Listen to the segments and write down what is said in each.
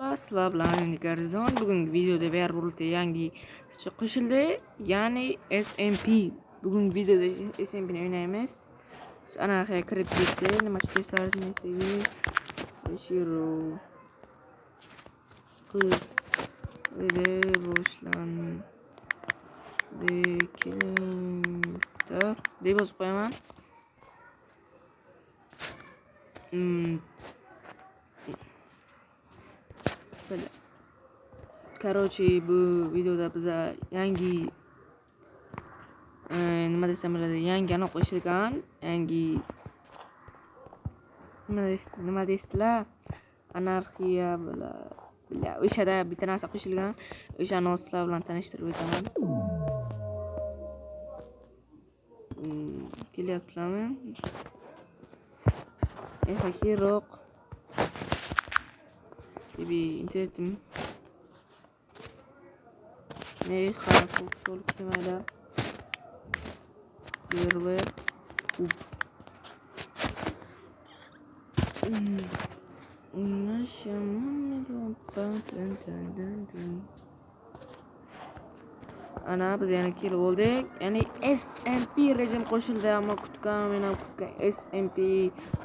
Sizlar bilan Garizon bugungi videoda Werewolf'ga yangi qo'shildi, ya'ni SMP. Bugungi videoda SMP'ni o'ynaymiz. Anarxiya kirib ketdi. Nima testlaringizni Shiro qildi boshlandi. Keling, deb yozib qo'yaman. Короче, bu videoda biza yangi nima desam bo'ladi, yangi ana qo'shilgan, yangi nima deysizlar, anarxiya bilan o'shada bitta narsa qo'shilgan. O'shani sizlar bilan tanishtirib o'taman. Kelyaptilarmi? Fakirroq gibi internetim ne xalqı sol kemada server ana biz yana kelib oldik. Ya'ni SMP rejim qo'shildi, ammo men ham kutgan SMP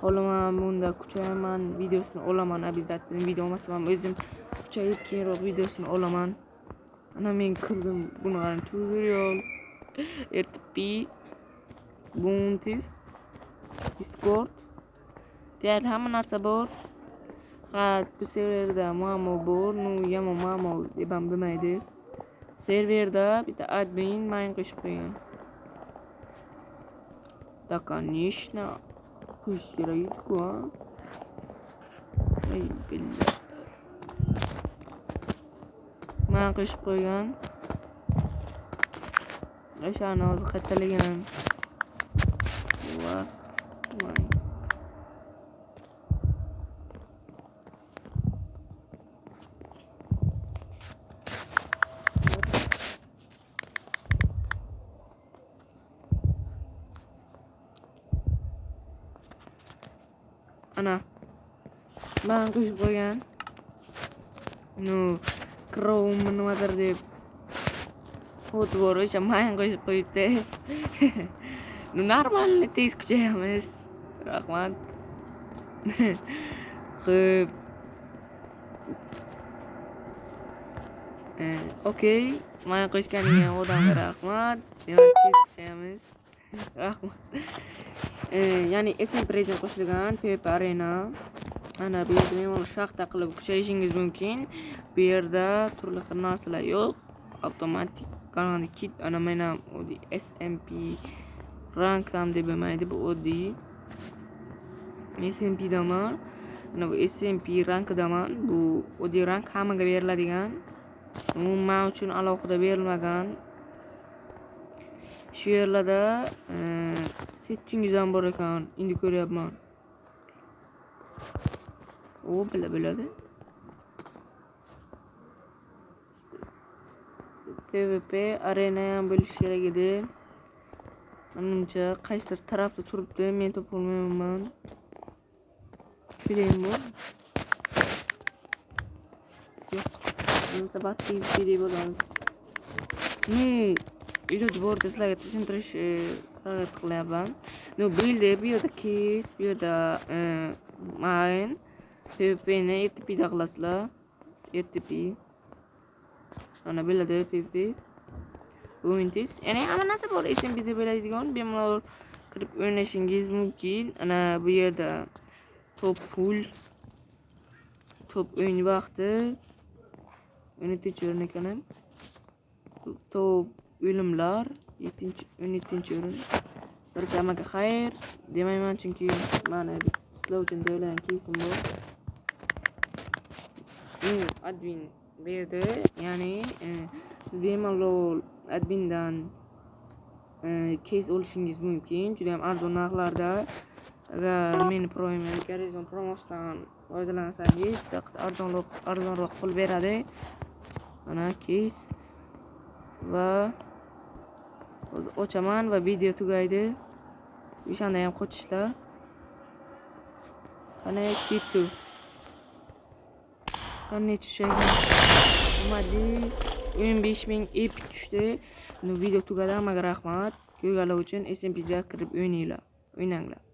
olaman, bunda kuchayaman videosini olaman. Обязательно video olmasa ham o'zim kuchayib keyinroq videosini olaman. Ana men kirdim, buni qarang, tutorial RTP Buntis Discord deyarli hamma narsa bor. Bu serverda muammo bor, muammo deb ham bo'lmaydi. Serverda bitta admin main qo'shib qo'ygan. Да, конечно. Qo'yish kerak-ku, ha. Ey billah. Main qo'shib qo'ygan. O'shani hozir qaytalagan. Va ana ben qo'shib qo'ygan. Chrome nimadir deb foto bor, o'sha men qo'shib qo'yibdi. Normalni tez kuchayamiz. Rahmat. Xo'p. Okey, men qo'shganiga odamga rahmat. Demak, tez kuchayamiz. Rahmat. Ya'ni SMP rejim qo'shilgan PvP Arena. Ana bu yerda bemalol shaxta qilib kuchayishingiz mumkin. Bu yerda turli xil narsalar yo'q. Avtomatik qanday kit, ana men ham oddiy SMP rank ham deb bo'lmaydi, bu oddiy SMP daman. Ana bu SMP rankidaman. Bu oddiy rank hammaga beriladigan. Men uchun alohida berilmagan. Shu yerlarda settingiz ham bor ekan, endi ko'ryapman. O bo'ladi. PvP arena ham bo'lishi kerak edi. Menimcha qaysidir tarafda turibdi, men topolmayman. Ko'raymi? Yo'q. Menimcha battery deb bo'lamiz. Iloji boricha sizlarga tushuntirish harakat qilyapman. Bu yerda case, bu yerda main PvP'ni RTP'da qilasizlar. RTP. Ana bo'ladi PvP. Buntis. Ya'ni hamma narsa bor. SMP deb bo'ladigan, bemalol kirib o'ynashingiz mumkin. Ana bu yerda top pool, top o'yin vaqti 13-o'rin ekan. Top o'limlar 17-o'rin. Bir kamaga xayr demayman, chunki mana sizlar uchun joylagan kesim bor. Admin berdi, ya'ni siz bemalol admindan case olishingiz mumkin. Juda ham arzon narxlarda. Agar meni Garizon promosidan foydalansangiz, arzonroq pul beradi. Mana case va hozir ochaman va video tugaydi. O'shanda ham qo'chishlar. Ana ketdi. Qanday tushaygan? Hurmatli 15.000 epik tushdi. Video tugadi. Hammaga rahmat. Ko'rganlar uchun SMP'ga kirib o'ynanglar.